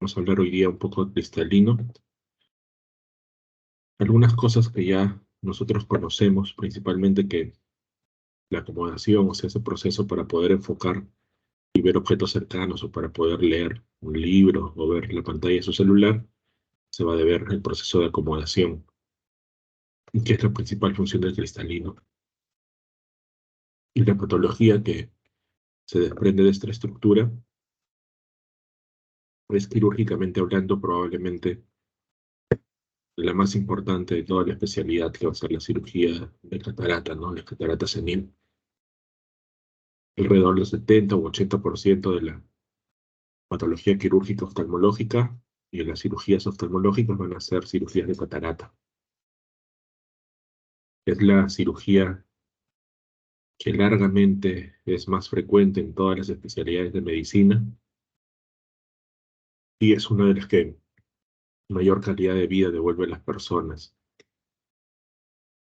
Vamos a hablar hoy día un poco de cristalino. Algunas cosas que ya nosotros conocemos, principalmente que la acomodación, o sea, ese proceso para poder enfocar y ver objetos cercanos o para poder leer un libro o ver la pantalla de su celular, se va a deber al proceso de acomodación, que es la principal función del cristalino. Y la patología que se desprende de esta estructura es, quirúrgicamente hablando, probablemente la más importante de toda la especialidad, que va a ser la cirugía de catarata, ¿no? La catarata senil. Alrededor del 70 u 80% de la patología quirúrgica oftalmológica y de las cirugías oftalmológicas van a ser cirugías de catarata. Es la cirugía que largamente es más frecuente en todas las especialidades de medicina y es una de las que mayor calidad de vida devuelve a las personas.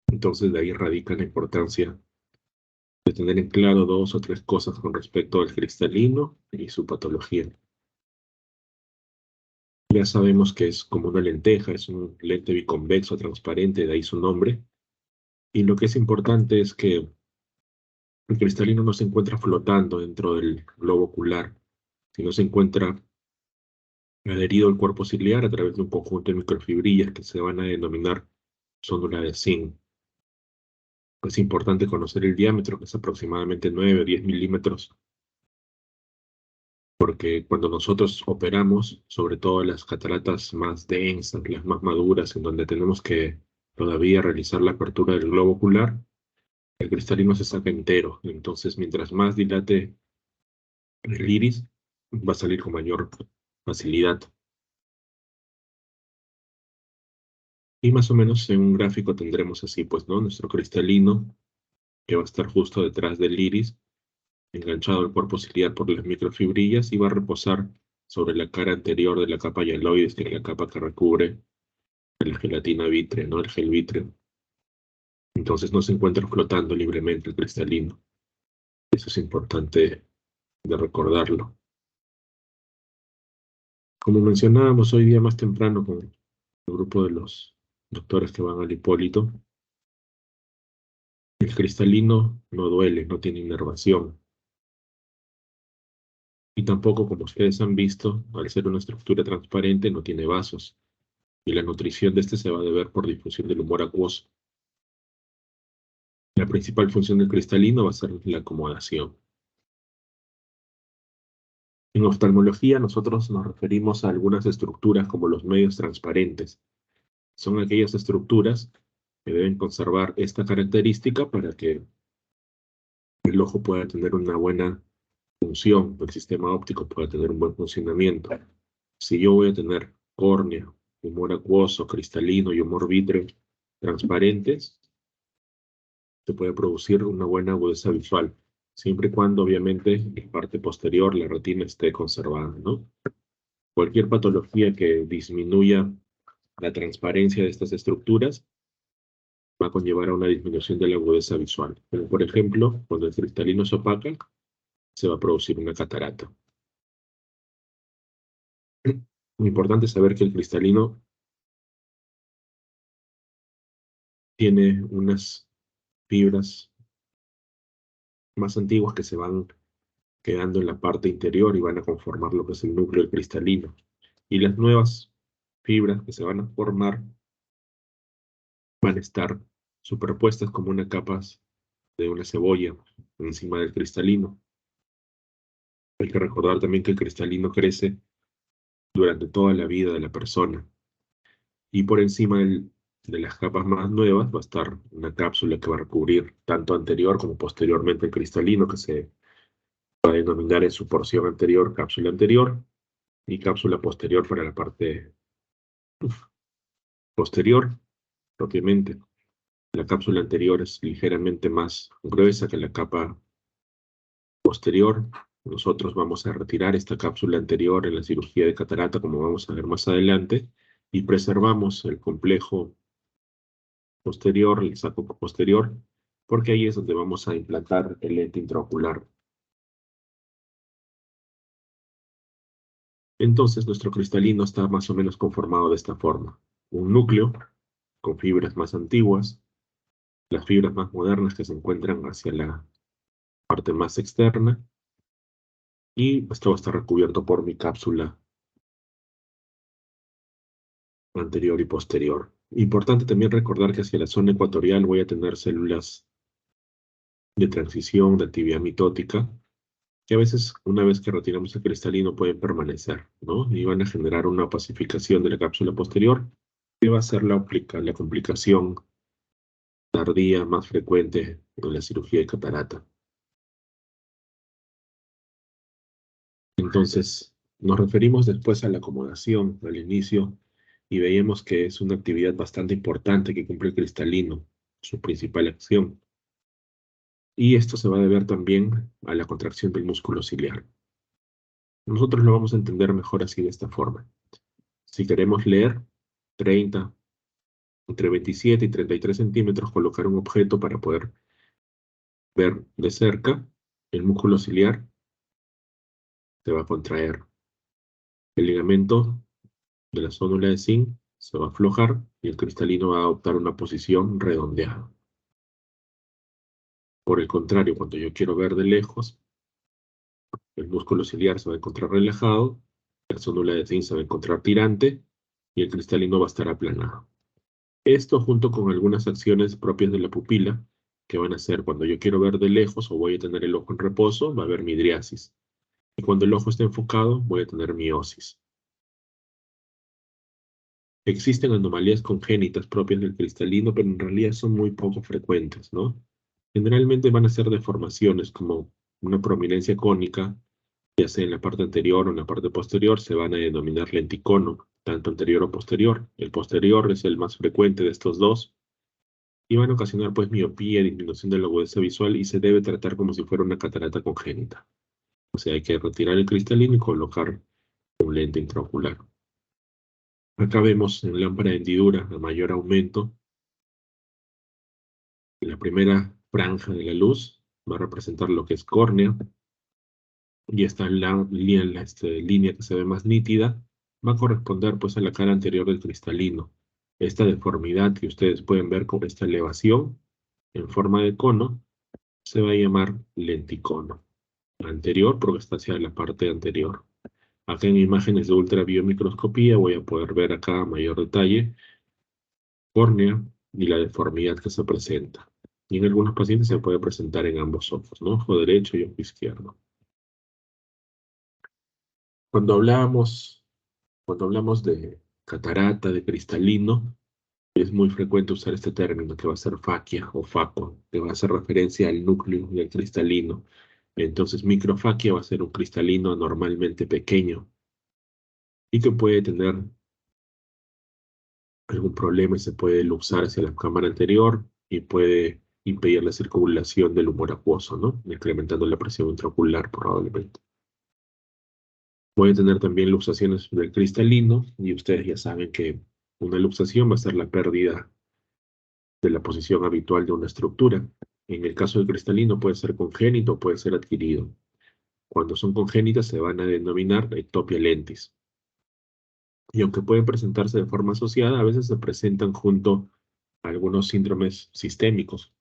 Entonces, de ahí radica la importancia de tener en claro dos o tres cosas con respecto al cristalino y su patología. Ya sabemos que es como una lenteja, es un lente biconvexo transparente, de ahí su nombre. Y lo que es importante es que el cristalino no se encuentra flotando dentro del globo ocular, sino se encuentra adherido al cuerpo ciliar a través de un conjunto de microfibrillas que se van a denominar sonda de zinc. Es importante conocer el diámetro, que es aproximadamente 9 o 10 milímetros, porque cuando nosotros operamos, sobre todo las cataratas más densas, las más maduras, en donde tenemos que todavía realizar la apertura del globo ocular, el cristalino se saca entero. Entonces, mientras más dilate el iris, va a salir con mayor facilidad. Y más o menos en un gráfico tendremos así, pues, ¿no? Nuestro cristalino, que va a estar justo detrás del iris, enganchado al cuerpo ciliar por las microfibrillas y va a reposar sobre la cara anterior de la capa hialoides, que es la capa que recubre la gelatina vítrea, ¿no? El gel vítreo. Entonces no se encuentra flotando libremente el cristalino. Eso es importante de recordarlo. Como mencionábamos hoy día más temprano con el grupo de los doctores que van al Hipólito, el cristalino no duele, no tiene inervación. Y tampoco, como ustedes han visto, al ser una estructura transparente, no tiene vasos. Y la nutrición de este se va a deber por difusión del humor acuoso. La principal función del cristalino va a ser la acomodación. En oftalmología, nosotros nos referimos a algunas estructuras como los medios transparentes. Son aquellas estructuras que deben conservar esta característica para que el ojo pueda tener una buena función, el sistema óptico pueda tener un buen funcionamiento. Si yo voy a tener córnea, humor acuoso, cristalino y humor vítreo transparentes, se puede producir una buena agudeza visual, siempre y cuando obviamente la parte posterior, la retina, esté conservada, ¿no? Cualquier patología que disminuya la transparencia de estas estructuras va a conllevar a una disminución de la agudeza visual. Como por ejemplo, cuando el cristalino se opaca, se va a producir una catarata. Muy importante saber que el cristalino tiene unas fibras más antiguas que se van quedando en la parte interior y van a conformar lo que es el núcleo del cristalino. Y las nuevas fibras que se van a formar van a estar superpuestas como una capa de una cebolla encima del cristalino. Hay que recordar también que el cristalino crece durante toda la vida de la persona. Y por encima de las capas más nuevas va a estar una cápsula que va a recubrir tanto anterior como posteriormente el cristalino, que se va a denominar en su porción anterior cápsula anterior y cápsula posterior para la parte posterior, propiamente. La cápsula anterior es ligeramente más gruesa que la capa posterior. Nosotros vamos a retirar esta cápsula anterior en la cirugía de catarata, como vamos a ver más adelante, y preservamos el complejo posterior, el saco posterior, porque ahí es donde vamos a implantar el lente intraocular. Entonces, nuestro cristalino está más o menos conformado de esta forma. Un núcleo con fibras más antiguas, las fibras más modernas que se encuentran hacia la parte más externa, y esto va a estar recubierto por mi cápsula anterior y posterior. Importante también recordar que hacia la zona ecuatorial voy a tener células de transición, de actividad mitótica, que a veces, una vez que retiramos el cristalino, pueden permanecer, ¿no? Y van a generar una opacificación de la cápsula posterior, que va a ser la complicación tardía más frecuente en la cirugía de catarata. Entonces, nos referimos después a la acomodación al inicio y veíamos que es una actividad bastante importante que cumple el cristalino, su principal acción. Y esto se va a deber también a la contracción del músculo ciliar. Nosotros lo vamos a entender mejor así de esta forma. Si queremos leer 30, entre 27 y 33 centímetros, colocar un objeto para poder ver de cerca, el músculo ciliar se va a contraer. El ligamento de la zónula de zinc se va a aflojar y el cristalino va a adoptar una posición redondeada. Por el contrario, cuando yo quiero ver de lejos, el músculo ciliar se va a encontrar relajado, la zónula de zinc se va a encontrar tirante y el cristalino va a estar aplanado. Esto junto con algunas acciones propias de la pupila, que van a ser cuando yo quiero ver de lejos o voy a tener el ojo en reposo, va a haber midriasis. Y cuando el ojo esté enfocado, voy a tener miosis. Existen anomalías congénitas propias del cristalino, pero en realidad son muy poco frecuentes, ¿no? Generalmente van a ser deformaciones como una prominencia cónica, ya sea en la parte anterior o en la parte posterior, se van a denominar lenticono, tanto anterior o posterior. El posterior es el más frecuente de estos dos y van a ocasionar pues miopía, disminución de la agudeza visual y se debe tratar como si fuera una catarata congénita. O sea, hay que retirar el cristalino y colocar un lente intraocular. Acá vemos en lámpara de hendidura a mayor aumento. La primera franja de la luz va a representar lo que es córnea y esta línea que se ve más nítida va a corresponder pues a la cara anterior del cristalino. Esta deformidad que ustedes pueden ver con esta elevación en forma de cono se va a llamar lenticono. Anterior porque está hacia la parte anterior. Acá en imágenes de ultrabiomicroscopía voy a poder ver acá a mayor detalle córnea y la deformidad que se presenta. Y en algunos pacientes se puede presentar en ambos ojos, ¿no? Ojo derecho y ojo izquierdo. Cuando hablamos, cuando hablamos de catarata, de cristalino, es muy frecuente usar este término que va a ser faquia o faco, que va a hacer referencia al núcleo y al cristalino. Entonces, microfaquia va a ser un cristalino normalmente pequeño y que puede tener algún problema y se puede luxar hacia la cámara anterior y puede impedir la circulación del humor acuoso, ¿no? Incrementando la presión intraocular probablemente. Puede tener también luxaciones del cristalino y ustedes ya saben que una luxación va a ser la pérdida de la posición habitual de una estructura. En el caso del cristalino puede ser congénito o puede ser adquirido. Cuando son congénitas se van a denominar ectopia lentis. Y aunque pueden presentarse de forma asociada, a veces se presentan junto a algunos síndromes sistémicos.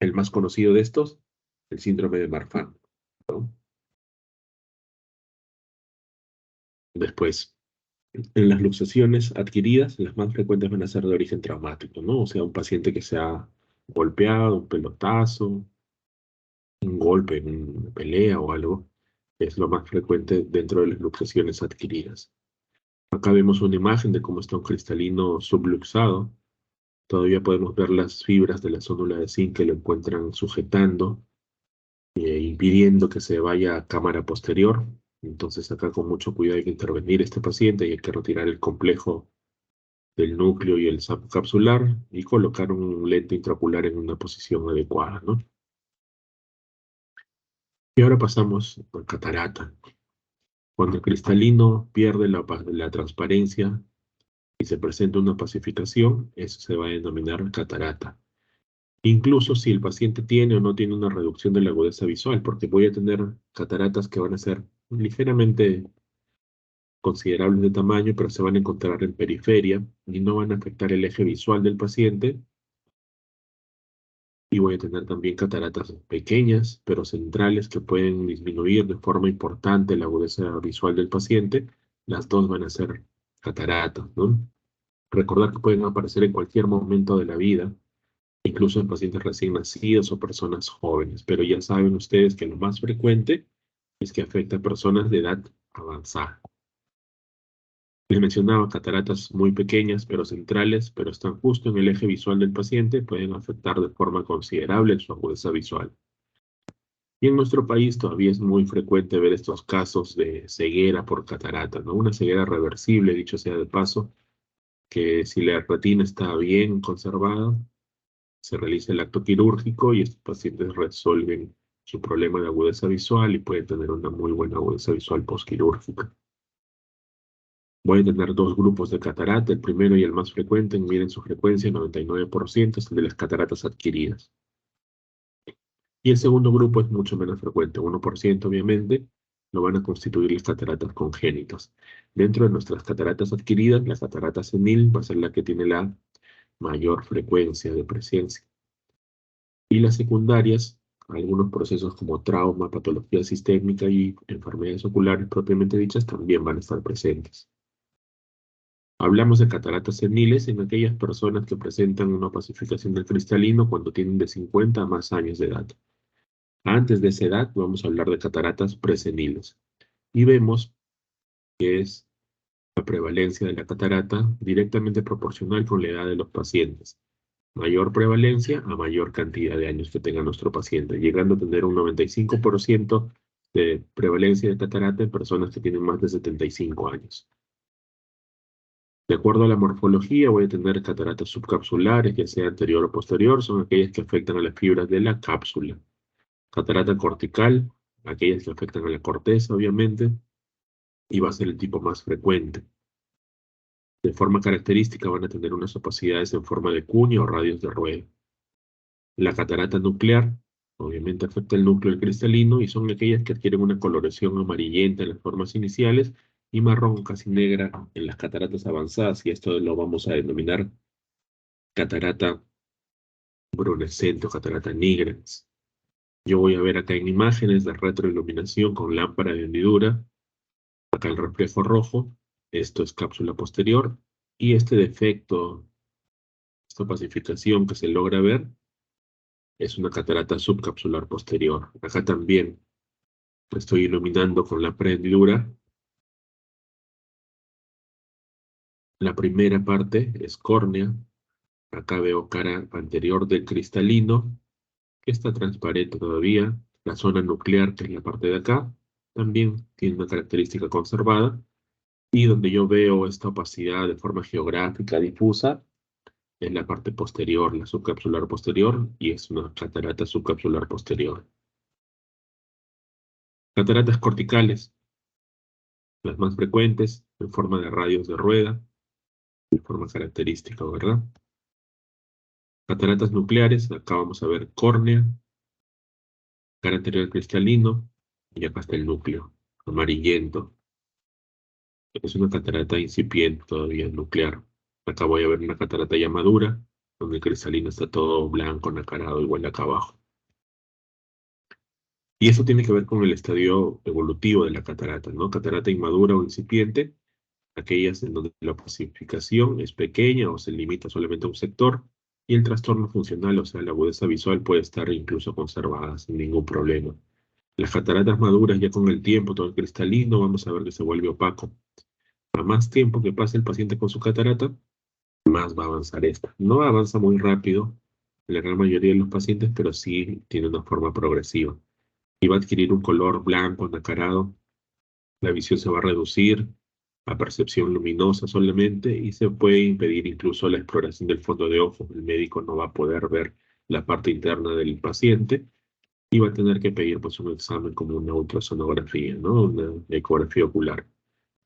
El más conocido de estos, el síndrome de Marfan, ¿no? Después, en las luxaciones adquiridas, las más frecuentes van a ser de origen traumático, ¿no? O sea, un paciente que se ha golpeado, un pelotazo, un golpe en una pelea o algo, es lo más frecuente dentro de las luxaciones adquiridas. Acá vemos una imagen de cómo está un cristalino subluxado. Todavía podemos ver las fibras de la zónula de zinc que lo encuentran sujetando, impidiendo que se vaya a cámara posterior. Entonces acá con mucho cuidado hay que intervenir este paciente y hay que retirar el complejo del núcleo y el saco capsular y colocar un lente intraocular en una posición adecuada, ¿no? Y ahora pasamos a catarata. Cuando el cristalino pierde la transparencia y se presenta una opacificación, eso se va a denominar catarata. Incluso si el paciente tiene o no tiene una reducción de la agudeza visual, porque voy a tener cataratas que van a ser ligeramente considerables de tamaño, pero se van a encontrar en periferia y no van a afectar el eje visual del paciente. Y voy a tener también cataratas pequeñas, pero centrales, que pueden disminuir de forma importante la agudeza visual del paciente. Las dos van a ser cataratas, ¿no? Recordar que pueden aparecer en cualquier momento de la vida, incluso en pacientes recién nacidos o personas jóvenes, pero ya saben ustedes que lo más frecuente es que afecta a personas de edad avanzada. Les mencionaba cataratas muy pequeñas pero centrales, pero están justo en el eje visual del paciente, pueden afectar de forma considerable su agudeza visual. Y en nuestro país todavía es muy frecuente ver estos casos de ceguera por catarata, ¿no? Una ceguera reversible, dicho sea de paso, que si la retina está bien conservada, se realiza el acto quirúrgico y estos pacientes resuelven su problema de agudeza visual y pueden tener una muy buena agudeza visual postquirúrgica. Voy a tener dos grupos de catarata, el primero y el más frecuente, miren su frecuencia, 99%, es el de las cataratas adquiridas. Y el segundo grupo es mucho menos frecuente, 1% obviamente, lo van a constituir las cataratas congénitas. Dentro de nuestras cataratas adquiridas, la catarata senil va a ser la que tiene la mayor frecuencia de presencia. Y las secundarias, algunos procesos como trauma, patología sistémica y enfermedades oculares propiamente dichas también van a estar presentes. Hablamos de cataratas seniles en aquellas personas que presentan una opacificación del cristalino cuando tienen de 50 a más años de edad. Antes de esa edad vamos a hablar de cataratas preseniles. Y vemos que es la prevalencia de la catarata directamente proporcional con la edad de los pacientes. Mayor prevalencia a mayor cantidad de años que tenga nuestro paciente, llegando a tener un 95% de prevalencia de catarata en personas que tienen más de 75 años. De acuerdo a la morfología, voy a tener cataratas subcapsulares, ya sea anterior o posterior, son aquellas que afectan a las fibras de la cápsula. Catarata cortical, aquellas que afectan a la corteza, obviamente, y va a ser el tipo más frecuente. De forma característica van a tener unas opacidades en forma de cuña o radios de rueda. La catarata nuclear, obviamente afecta el núcleo del cristalino y son aquellas que adquieren una coloración amarillenta en las formas iniciales y marrón casi negra en las cataratas avanzadas, y esto lo vamos a denominar catarata brunescente o catarata nigrans. Yo voy a ver acá en imágenes de retroiluminación con lámpara de hendidura, acá el reflejo rojo, esto es cápsula posterior, y este defecto, esta opacificación que se logra ver, es una catarata subcapsular posterior. Acá también estoy iluminando con la hendidura. La primera parte es córnea. Acá veo cara anterior del cristalino, que está transparente todavía. La zona nuclear, que es la parte de acá, también tiene una característica conservada. Y donde yo veo esta opacidad de forma geográfica difusa, es la parte posterior, la subcapsular posterior, y es una catarata subcapsular posterior. Cataratas corticales, las más frecuentes, en forma de radios de rueda, de forma característica, ¿verdad? Cataratas nucleares, acá vamos a ver córnea, cara anterior cristalino, y acá está el núcleo, amarillento. Es una catarata incipiente todavía nuclear. Acá voy a ver una catarata ya madura, donde el cristalino está todo blanco, nacarado, igual acá abajo. Y eso tiene que ver con el estadio evolutivo de la catarata, ¿no? Catarata inmadura o incipiente, aquellas en donde la opacificación es pequeña o se limita solamente a un sector, y el trastorno funcional, o sea, la agudeza visual, puede estar incluso conservada sin ningún problema. Las cataratas maduras, ya con el tiempo, todo el cristalino, vamos a ver que se vuelve opaco. A más tiempo que pase el paciente con su catarata, más va a avanzar esta. No avanza muy rápido en la gran mayoría de los pacientes, pero sí tiene una forma progresiva. Y va a adquirir un color blanco, nacarado, la visión se va a reducir a percepción luminosa solamente y se puede impedir incluso la exploración del fondo de ojo. El médico no va a poder ver la parte interna del paciente y va a tener que pedir pues un examen como una ultrasonografía, ¿no? Una ecografía ocular.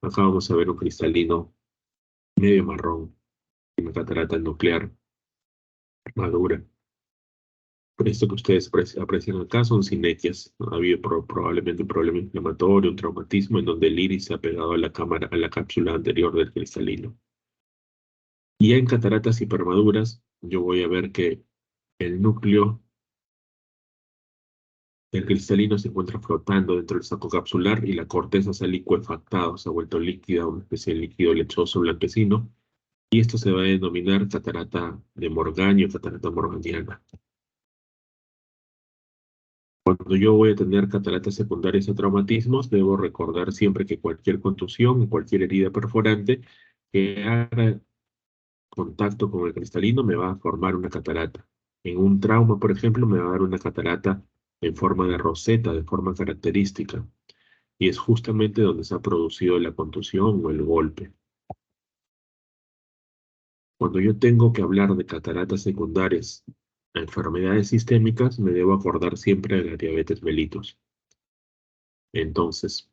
Acá vamos a ver un cristalino medio marrón, una catarata nuclear madura. Esto que ustedes aprecian acá son sinequias, ¿no? Ha habido probablemente un problema inflamatorio, un traumatismo en donde el iris se ha pegado a la cámara, a la cápsula anterior del cristalino. Y en cataratas hipermaduras, yo voy a ver que el núcleo del cristalino se encuentra flotando dentro del saco capsular y la corteza se ha licuefactado, se ha vuelto líquida, una especie de líquido lechoso blanquecino, y esto se va a denominar catarata de Morgagni o catarata morganiana. Cuando yo voy a tener cataratas secundarias o traumatismos, debo recordar siempre que cualquier contusión o cualquier herida perforante que haga contacto con el cristalino me va a formar una catarata. En un trauma, por ejemplo, me va a dar una catarata en forma de roseta, de forma característica, y es justamente donde se ha producido la contusión o el golpe. Cuando yo tengo que hablar de cataratas secundarias a enfermedades sistémicas, me debo acordar siempre de la diabetes mellitus. Entonces,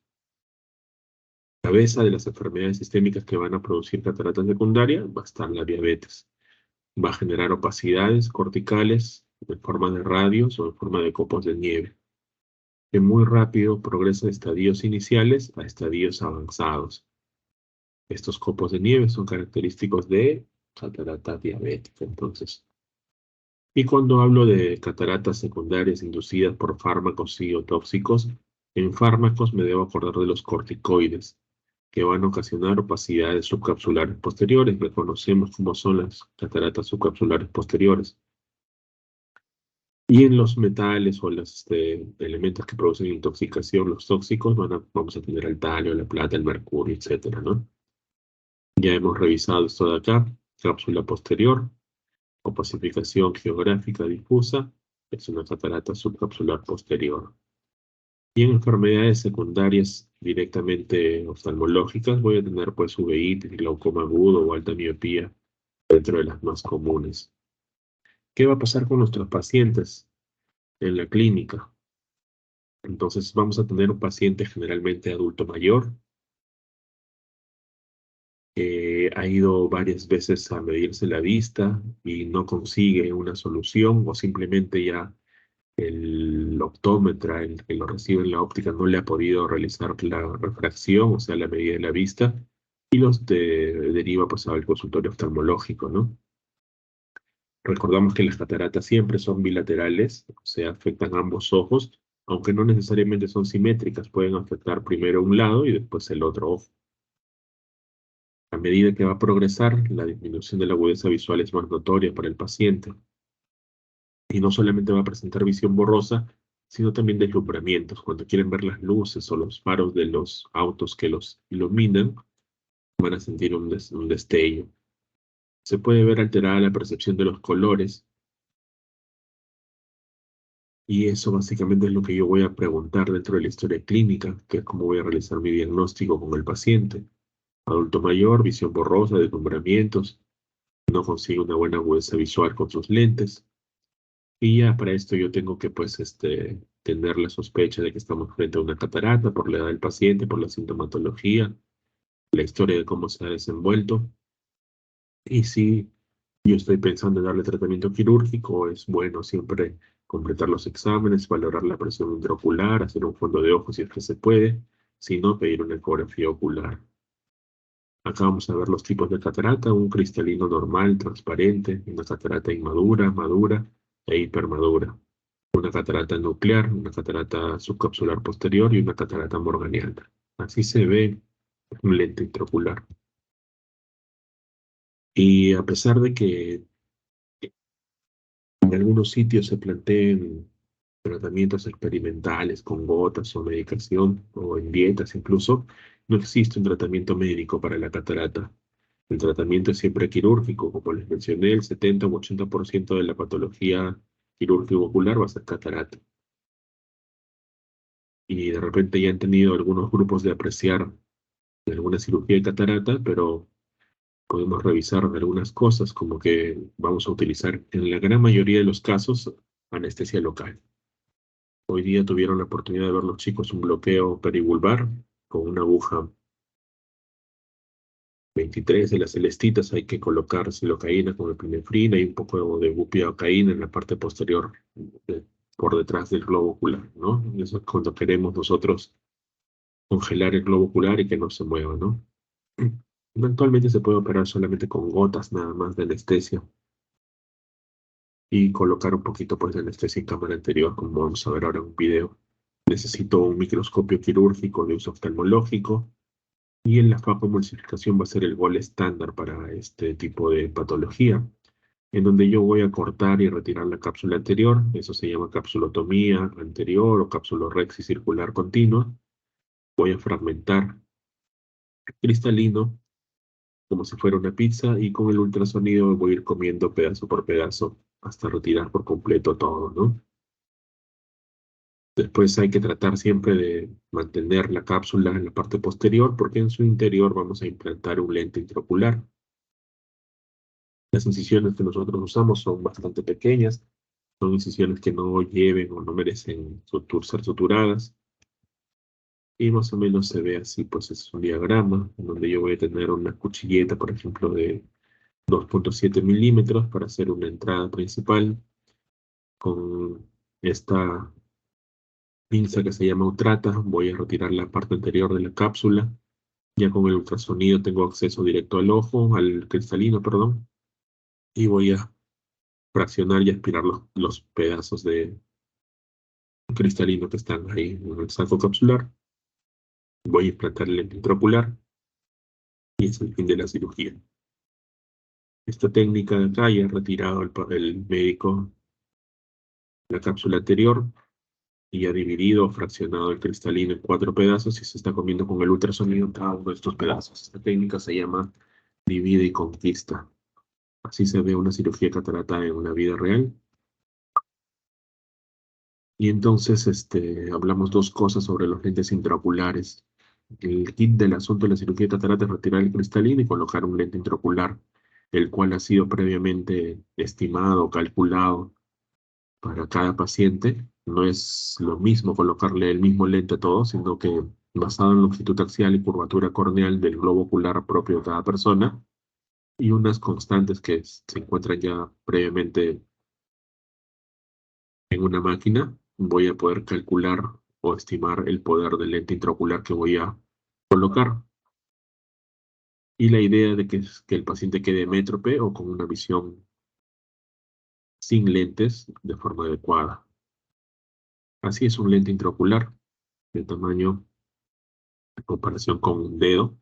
cabeza de las enfermedades sistémicas que van a producir catarata secundaria va a estar la diabetes. Va a generar opacidades corticales en forma de radios o en forma de copos de nieve, que muy rápido progresa de estadios iniciales a estadios avanzados. Estos copos de nieve son característicos de catarata diabética, entonces. Y cuando hablo de cataratas secundarias inducidas por fármacos citotóxicos, en fármacos me debo acordar de los corticoides, que van a ocasionar opacidades subcapsulares posteriores. Reconocemos cómo son las cataratas subcapsulares posteriores. Y en los metales o los elementos que producen intoxicación, los tóxicos, vamos a tener el talio, la plata, el mercurio, etcétera, ¿no? Ya hemos revisado esto de acá, cápsula posterior, opacificación geográfica difusa, es una catarata subcapsular posterior. Y en enfermedades secundarias directamente oftalmológicas voy a tener pues uveitis, glaucoma agudo o alta miopía dentro de las más comunes. ¿Qué va a pasar con nuestros pacientes en la clínica? Entonces vamos a tener un paciente generalmente adulto mayor que ha ido varias veces a medirse la vista y no consigue una solución o simplemente ya el optómetra, el que lo recibe en la óptica, no le ha podido realizar la refracción, o sea, la medida de la vista, y deriva pues al consultorio oftalmológico, ¿no? Recordamos que las cataratas siempre son bilaterales, o sea, afectan ambos ojos, aunque no necesariamente son simétricas, pueden afectar primero un lado y después el otro ojo. A medida que va a progresar, la disminución de la agudeza visual es más notoria para el paciente. Y no solamente va a presentar visión borrosa, sino también deslumbramientos. Cuando quieren ver las luces o los faros de los autos que los iluminan, van a sentir un destello. Se puede ver alterada la percepción de los colores, y eso básicamente es lo que yo voy a preguntar dentro de la historia clínica, que es cómo voy a realizar mi diagnóstico con el paciente. Adulto mayor, visión borrosa, deslumbramientos, no consigue una buena agudeza visual con sus lentes. Y ya para esto yo tengo que, pues, tener la sospecha de que estamos frente a una catarata por la edad del paciente, por la sintomatología, la historia de cómo se ha desenvuelto. Y si yo estoy pensando en darle tratamiento quirúrgico, es bueno siempre completar los exámenes, valorar la presión intraocular, hacer un fondo de ojos si es que se puede, si no, pedir una ecografía ocular. Acá vamos a ver los tipos de catarata, un cristalino normal, transparente, una catarata inmadura, madura e hipermadura. Una catarata nuclear, una catarata subcapsular posterior y una catarata morganiana. Así se ve un lente intraocular. Y a pesar de que en algunos sitios se planteen tratamientos experimentales con gotas o medicación o en dietas incluso, no existe un tratamiento médico para la catarata. El tratamiento es siempre quirúrgico, como les mencioné, el 70 u 80% de la patología quirúrgica ocular va a ser catarata. Y de repente ya han tenido algunos grupos de apreciar alguna cirugía de catarata, pero podemos revisar algunas cosas, como que vamos a utilizar en la gran mayoría de los casos anestesia local. Hoy día tuvieron la oportunidad de ver los chicos un bloqueo perivulvar con una aguja 23 de las celestitas hay que colocar silocaína con epinefrina y un poco de bupivacaína en la parte posterior, por detrás del globo ocular, ¿no? Eso es cuando queremos nosotros congelar el globo ocular y que no se mueva, ¿no? Eventualmente se puede operar solamente con gotas nada más de anestesia y colocar un poquito pues de anestesia en cámara anterior, como vamos a ver ahora en un video. Necesito un microscopio quirúrgico de uso oftalmológico y la facoemulsificación va a ser el gol estándar para este tipo de patología, en donde yo voy a cortar y retirar la cápsula anterior. Eso se llama capsulotomía anterior o capsulorrexis circular continua. Voy a fragmentar cristalino como si fuera una pizza y con el ultrasonido voy a ir comiendo pedazo por pedazo hasta retirar por completo todo, ¿no? Después hay que tratar siempre de mantener la cápsula en la parte posterior porque en su interior vamos a implantar un lente intraocular. Las incisiones que nosotros usamos son bastante pequeñas, son incisiones que no lleven o no merecen ser suturadas. Y más o menos se ve así, pues es un diagrama en donde yo voy a tener una cuchilleta, por ejemplo, de 2,7 milímetros para hacer una entrada principal con esta pinza que se llama Utrata. Voy a retirar la parte anterior de la cápsula. Ya con el ultrasonido tengo acceso directo al ojo, al cristalino, perdón, y voy a fraccionar y aspirar los pedazos de cristalino que están ahí en el saco capsular. Voy a implantar el lente intraocular y es el fin de la cirugía. Esta técnica de acá ya ha retirado el médico la cápsula anterior y ha dividido o fraccionado el cristalino en 4 pedazos y se está comiendo con el ultrasonido cada uno de estos pedazos. Esta técnica se llama divide y conquista. Así se ve una cirugía de catarata en una vida real. Y entonces hablamos dos cosas sobre los lentes intraoculares. El kit del asunto de la cirugía de catarata es retirar el cristalino y colocar un lente intraocular, el cual ha sido previamente estimado, calculado para cada paciente. No es lo mismo colocarle el mismo lente a todos, sino que basado en longitud axial y curvatura corneal del globo ocular propio de cada persona y unas constantes que se encuentran ya previamente en una máquina, voy a poder calcular o estimar el poder del lente intraocular que voy a colocar. Y la idea de que el paciente quede métrope o con una visión sin lentes de forma adecuada. Así es un lente intraocular de tamaño en comparación con un dedo.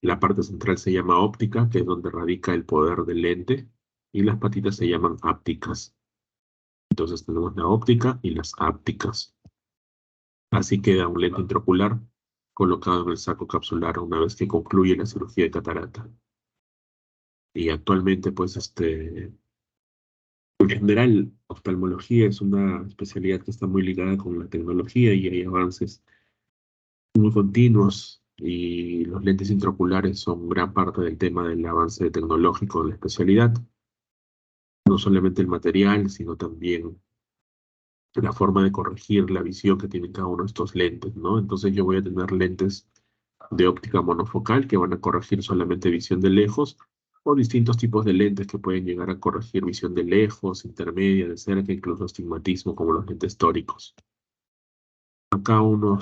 La parte central se llama óptica, que es donde radica el poder del lente, y las patitas se llaman ápticas. Entonces tenemos la óptica y las ápticas. Así queda un lente intraocular colocado en el saco capsular una vez que concluye la cirugía de catarata. Y actualmente, pues, en general, oftalmología es una especialidad que está muy ligada con la tecnología y hay avances muy continuos y los lentes intraoculares son gran parte del tema del avance tecnológico de la especialidad. No solamente el material, sino también la forma de corregir la visión que tienen cada uno de estos lentes, ¿no? Entonces yo voy a tener lentes de óptica monofocal que van a corregir solamente visión de lejos o distintos tipos de lentes que pueden llegar a corregir visión de lejos, intermedia, de cerca, incluso astigmatismo como los lentes tóricos. Acá un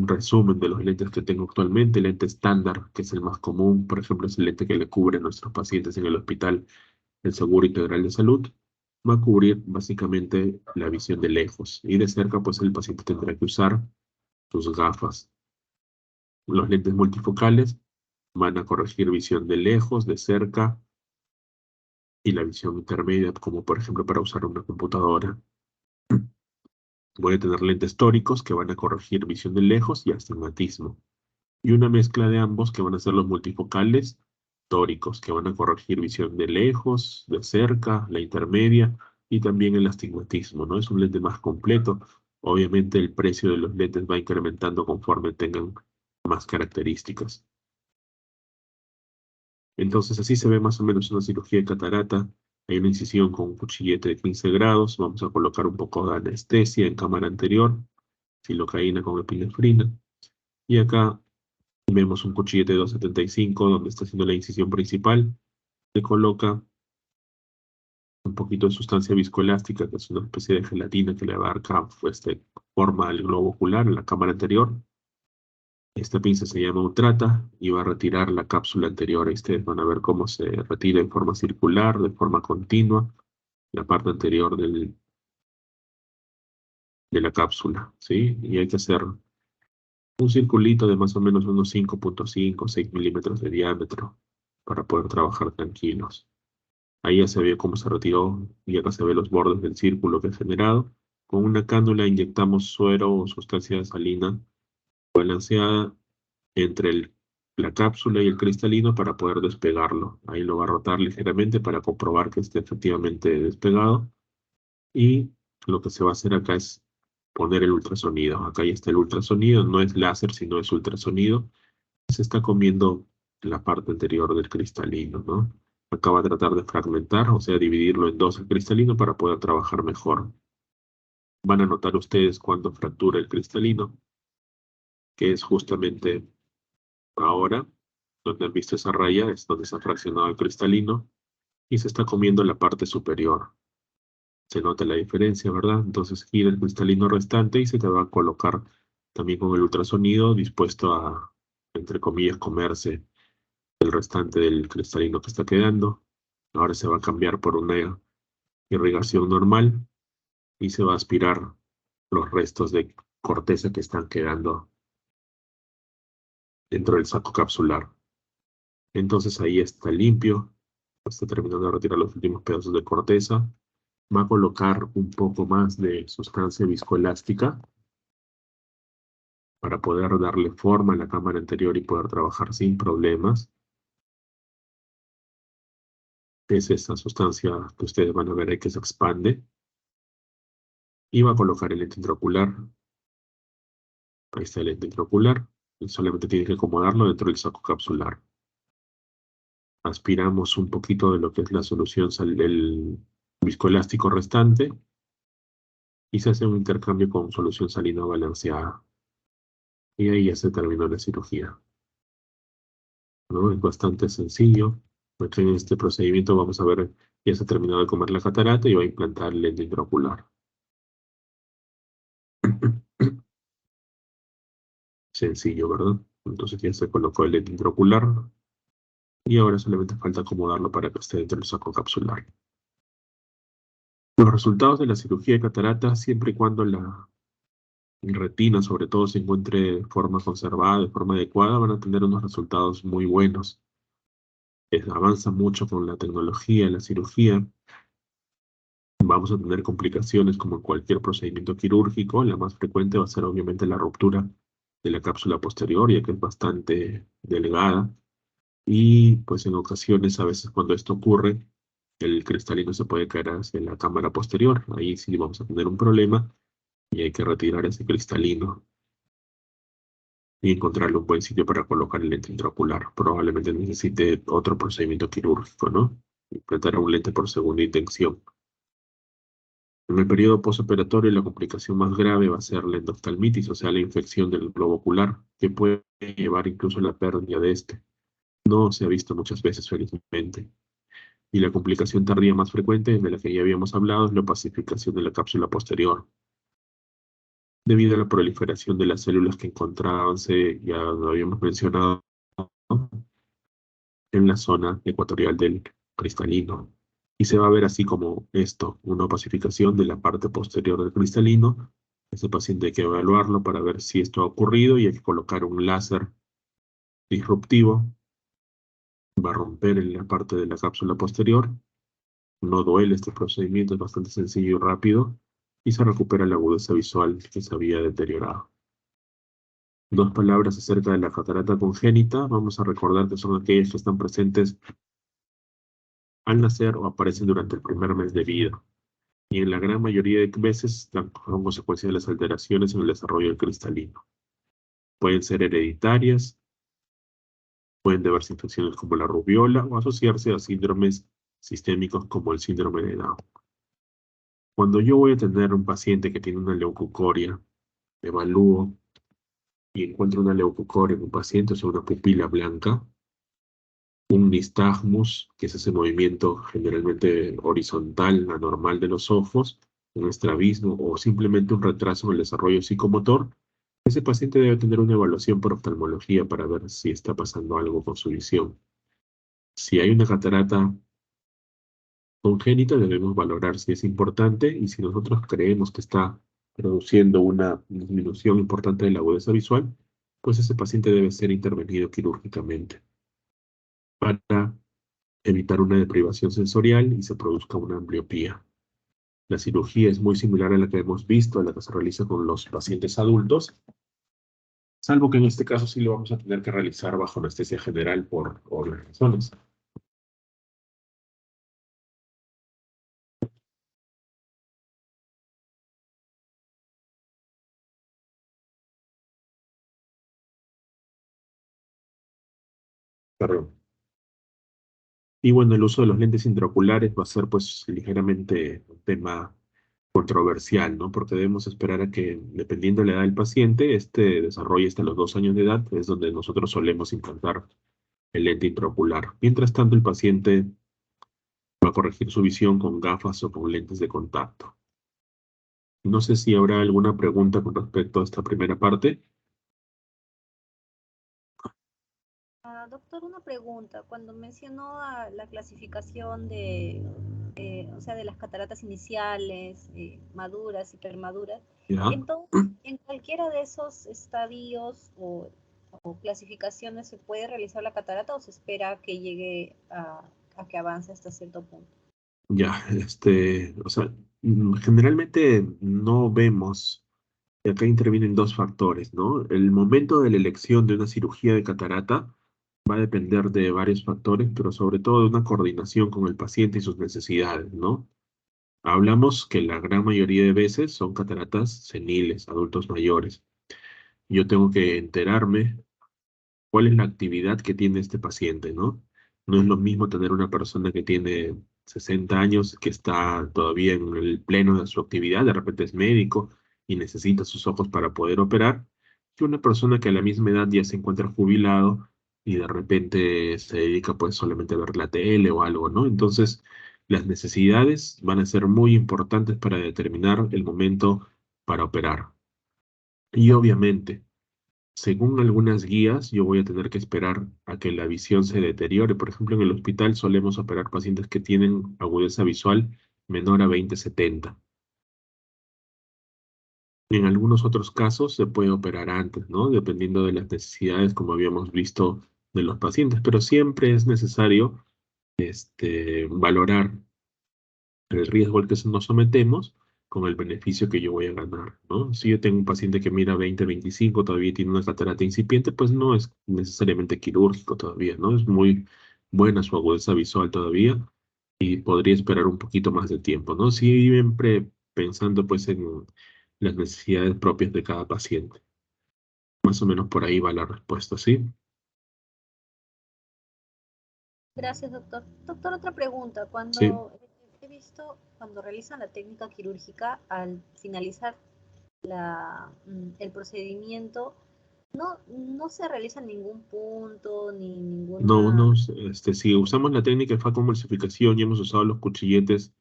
resumen de los lentes que tengo actualmente. El lente estándar, que es el más común, por ejemplo, es el lente que le cubre a nuestros pacientes en el hospital, el Seguro Integral de Salud. Va a cubrir básicamente la visión de lejos y de cerca, pues el paciente tendrá que usar sus gafas. Los lentes multifocales van a corregir visión de lejos, de cerca y la visión intermedia, como por ejemplo para usar una computadora. Voy a tener lentes tóricos que van a corregir visión de lejos y astigmatismo. Y una mezcla de ambos que van a ser los multifocales tóricos, que van a corregir visión de lejos, de cerca, la intermedia y también el astigmatismo, ¿no? Es un lente más completo. Obviamente el precio de los lentes va incrementando conforme tengan más características. Entonces así se ve más o menos una cirugía de catarata. Hay una incisión con un cuchillete de 15 grados. Vamos a colocar un poco de anestesia en cámara anterior, silocaína con epinefrina. Y acá Vemos un cuchillete de 2,75 donde está haciendo la incisión principal. Se coloca un poquito de sustancia viscoelástica, que es una especie de gelatina que le abarca forma al globo ocular en la cámara anterior. Esta pinza se llama Utrata y va a retirar la cápsula anterior. Ahí ustedes van a ver cómo se retira en forma circular, de forma continua, la parte anterior de la cápsula, ¿sí? Y hay que hacer un circulito de más o menos unos 5,5 o 6 milímetros de diámetro para poder trabajar tranquilos. Ahí ya se ve cómo se retiró y acá se ve los bordes del círculo que ha generado. Con una cánula inyectamos suero o sustancia salina balanceada entre la cápsula y el cristalino para poder despegarlo. Ahí lo va a rotar ligeramente para comprobar que esté efectivamente despegado. Y lo que se va a hacer acá es poner el ultrasonido. Acá ya está el ultrasonido, no es láser, sino es ultrasonido. Se está comiendo la parte anterior del cristalino, ¿no? Acá va a tratar de fragmentar, o sea, dividirlo en dos el cristalino para poder trabajar mejor. Van a notar ustedes cuando fractura el cristalino, que es justamente ahora, donde han visto esa raya, es donde se ha fraccionado el cristalino y se está comiendo la parte superior. Se nota la diferencia, ¿verdad? Entonces gira el cristalino restante y se te va a colocar también con el ultrasonido dispuesto a, entre comillas, comerse el restante del cristalino que está quedando. Ahora se va a cambiar por una irrigación normal y se va a aspirar los restos de corteza que están quedando dentro del saco capsular. Entonces ahí está limpio, está terminando de retirar los últimos pedazos de corteza. Va a colocar un poco más de sustancia viscoelástica para poder darle forma a la cámara anterior y poder trabajar sin problemas. Es esa sustancia que ustedes van a ver ahí que se expande. Y va a colocar el lente intraocular. Ahí está el lente intraocular. Y solamente tiene que acomodarlo dentro del saco capsular. Aspiramos un poquito de lo que es la solución del viscoelástico restante y se hace un intercambio con solución salina balanceada. Y ahí ya se terminó la cirugía, ¿no? Es bastante sencillo. Aquí en este procedimiento vamos a ver, ya se ha terminado de comer la catarata y va a implantar el lente intraocular. Sencillo, ¿verdad? Entonces ya se colocó el lente intraocular y ahora solamente falta acomodarlo para que esté dentro del saco capsular. Los resultados de la cirugía de catarata, siempre y cuando la retina, sobre todo, se encuentre de forma conservada, de forma adecuada, van a tener unos resultados muy buenos. Avanza mucho con la tecnología, la cirugía. Vamos a tener complicaciones como en cualquier procedimiento quirúrgico. La más frecuente va a ser obviamente la ruptura de la cápsula posterior, ya que es bastante delgada. Y pues en ocasiones, a veces cuando esto ocurre, el cristalino se puede caer hacia la cámara posterior. Ahí sí vamos a tener un problema y hay que retirar ese cristalino y encontrarle un buen sitio para colocar el lente intraocular. Probablemente necesite otro procedimiento quirúrgico, ¿no? Implantar un lente por segunda intención. En el periodo postoperatorio, la complicación más grave va a ser la endoftalmitis, o sea, la infección del globo ocular, que puede llevar incluso a la pérdida de este. No se ha visto muchas veces, felizmente. Y la complicación tardía más frecuente, de la que ya habíamos hablado, es la opacificación de la cápsula posterior, debido a la proliferación de las células que encontrábanse, ya lo habíamos mencionado, ¿no?, en la zona ecuatorial del cristalino. Y se va a ver así como esto, una opacificación de la parte posterior del cristalino. Ese paciente hay que evaluarlo para ver si esto ha ocurrido y hay que colocar un láser disruptivo. Va a romper en la parte de la cápsula posterior. No duele este procedimiento, es bastante sencillo y rápido. Y se recupera la agudeza visual que se había deteriorado. Dos palabras acerca de la catarata congénita. Vamos a recordar que son aquellas que están presentes al nacer o aparecen durante el primer mes de vida. Y en la gran mayoría de veces están como consecuencia de las alteraciones en el desarrollo del cristalino. Pueden ser hereditarias, pueden deberse a infecciones como la rubiola o asociarse a síndromes sistémicos como el síndrome de Down. Cuando yo voy a tener un paciente que tiene una leucocoria, evalúo y encuentro una leucocoria en un paciente, o sea, una pupila blanca, un nistagmus, que es ese movimiento generalmente horizontal, anormal de los ojos, un estrabismo o simplemente un retraso en el desarrollo psicomotor, ese paciente debe tener una evaluación por oftalmología para ver si está pasando algo con su visión. Si hay una catarata congénita, debemos valorar si es importante y si nosotros creemos que está produciendo una disminución importante de la agudeza visual, pues ese paciente debe ser intervenido quirúrgicamente para evitar una deprivación sensorial y se produzca una ambliopía. La cirugía es muy similar a la que hemos visto, a la que se realiza con los pacientes adultos, salvo que en este caso sí lo vamos a tener que realizar bajo anestesia general por obvias razones. Perdón. Y bueno, el uso de los lentes intraoculares va a ser pues ligeramente un tema controversial, ¿no? Porque debemos esperar a que, dependiendo de la edad del paciente, este desarrolle hasta los 2 años de edad, es donde nosotros solemos implantar el lente intraocular. Mientras tanto, el paciente va a corregir su visión con gafas o con lentes de contacto. No sé si habrá alguna pregunta con respecto a esta primera parte. Doctor, una pregunta. Cuando mencionó la clasificación o sea, de las cataratas iniciales, maduras, hipermaduras, ¿Ya? entonces, ¿en cualquiera de esos estadios o clasificaciones se puede realizar la catarata o se espera que llegue a que avance hasta cierto punto? Ya, o sea, generalmente no vemos, y acá intervienen dos factores, ¿no? El momento de la elección de una cirugía de catarata va a depender de varios factores, pero sobre todo de una coordinación con el paciente y sus necesidades, ¿no? Hablamos que la gran mayoría de veces son cataratas seniles, adultos mayores. Yo tengo que enterarme cuál es la actividad que tiene este paciente, ¿no? No es lo mismo tener una persona que tiene 60 años, que está todavía en el pleno de su actividad, de repente es médico y necesita sus ojos para poder operar, que una persona que a la misma edad ya se encuentra jubilado y de repente se dedica pues solamente a ver la tele o algo, ¿no? Entonces, las necesidades van a ser muy importantes para determinar el momento para operar. Y obviamente, según algunas guías, yo voy a tener que esperar a que la visión se deteriore. Por ejemplo, en el hospital solemos operar pacientes que tienen agudeza visual menor a 20/70. En algunos otros casos se puede operar antes, ¿no? Dependiendo de las necesidades, como habíamos visto, de los pacientes. Pero siempre es necesario, valorar el riesgo al que nos sometemos con el beneficio que yo voy a ganar, ¿no? Si yo tengo un paciente que mira 20/25, todavía tiene una catarata incipiente, pues no es necesariamente quirúrgico todavía, ¿no? Es muy buena su agudeza visual todavía y podría esperar un poquito más de tiempo, ¿no? Siempre pensando pues en las necesidades propias de cada paciente. Más o menos por ahí va la respuesta, ¿sí? Gracias, doctor. Doctor, otra pregunta. Sí. Cuando he visto, cuando realizan la técnica quirúrgica, al finalizar el procedimiento, no se realiza ningún punto ni No, ninguna... no, si usamos la técnica de facomulsificación y hemos usado los cuchilletes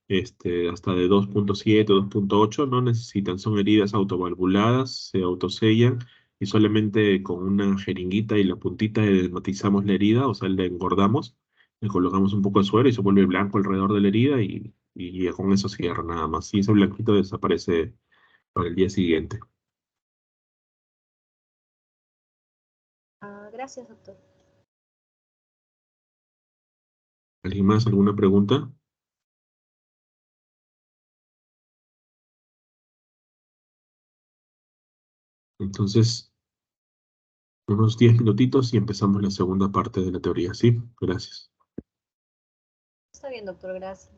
hasta de 2.7, 2.8, no necesitan, son heridas autovalvuladas, se autosellan y solamente con una jeringuita y la puntita dermatizamos la herida, o sea, le engordamos, le colocamos un poco de suero y se vuelve blanco alrededor de la herida y ya con eso cierra nada más. Y ese blanquito desaparece para el día siguiente. Gracias, doctor. ¿Alguien más? ¿Alguna pregunta? Entonces, unos 10 minutitos y empezamos la segunda parte de la teoría, ¿sí? Gracias. Está bien, doctor, gracias.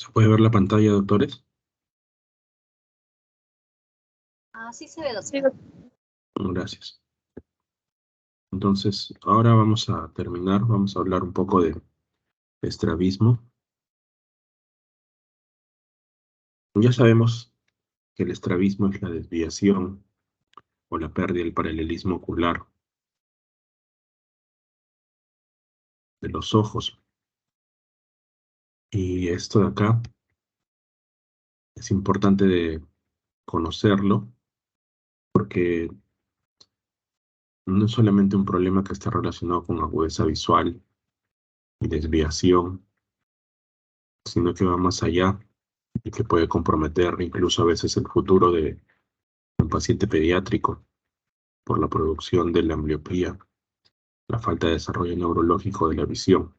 ¿Se puede ver la pantalla, doctores? Así se ve, Sí, doctor. Gracias. Entonces, ahora vamos a terminar, vamos a hablar un poco de estrabismo. Ya sabemos que el estrabismo es la desviación o la pérdida del paralelismo ocular de los ojos. Y esto de acá es importante de conocerlo porque no es solamente un problema que está relacionado con agudeza visual y desviación, sino que va más allá y que puede comprometer incluso a veces el futuro de un paciente pediátrico por la producción de la ambliopía, la falta de desarrollo neurológico de la visión.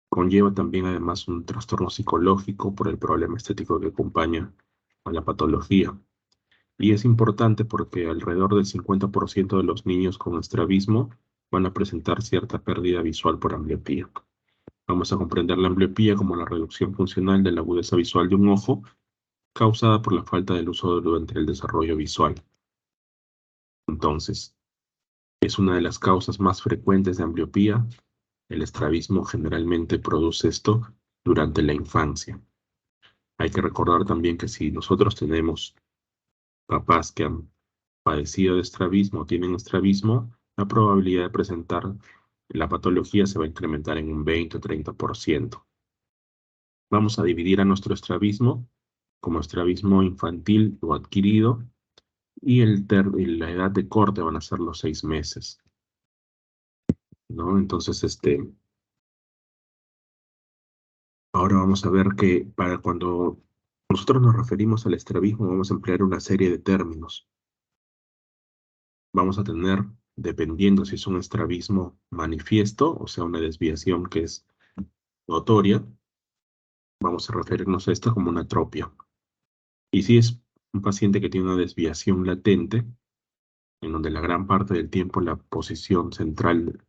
Conlleva también además un trastorno psicológico por el problema estético que acompaña a la patología. Y es importante porque alrededor del 50% de los niños con estrabismo van a presentar cierta pérdida visual por ambliopía. Vamos a comprender la ambliopía como la reducción funcional de la agudeza visual de un ojo causada por la falta del uso durante el desarrollo visual. Entonces, es una de las causas más frecuentes de ambliopía. El estrabismo generalmente produce esto durante la infancia. Hay que recordar también que si nosotros tenemos papás que han padecido de estrabismo o tienen estrabismo, la probabilidad de presentar la patología se va a incrementar en un 20 o 30%. Vamos a dividir a nuestro estrabismo como estrabismo infantil o adquirido y la edad de corte van a ser los 6 meses, ¿no? Entonces, ahora vamos a ver que para cuando nosotros nos referimos al estrabismo vamos a emplear una serie de términos. Vamos a tener, dependiendo si es un estrabismo manifiesto, o sea, una desviación que es notoria, vamos a referirnos a esto como una atropia. Y si es un paciente que tiene una desviación latente, en donde la gran parte del tiempo la posición central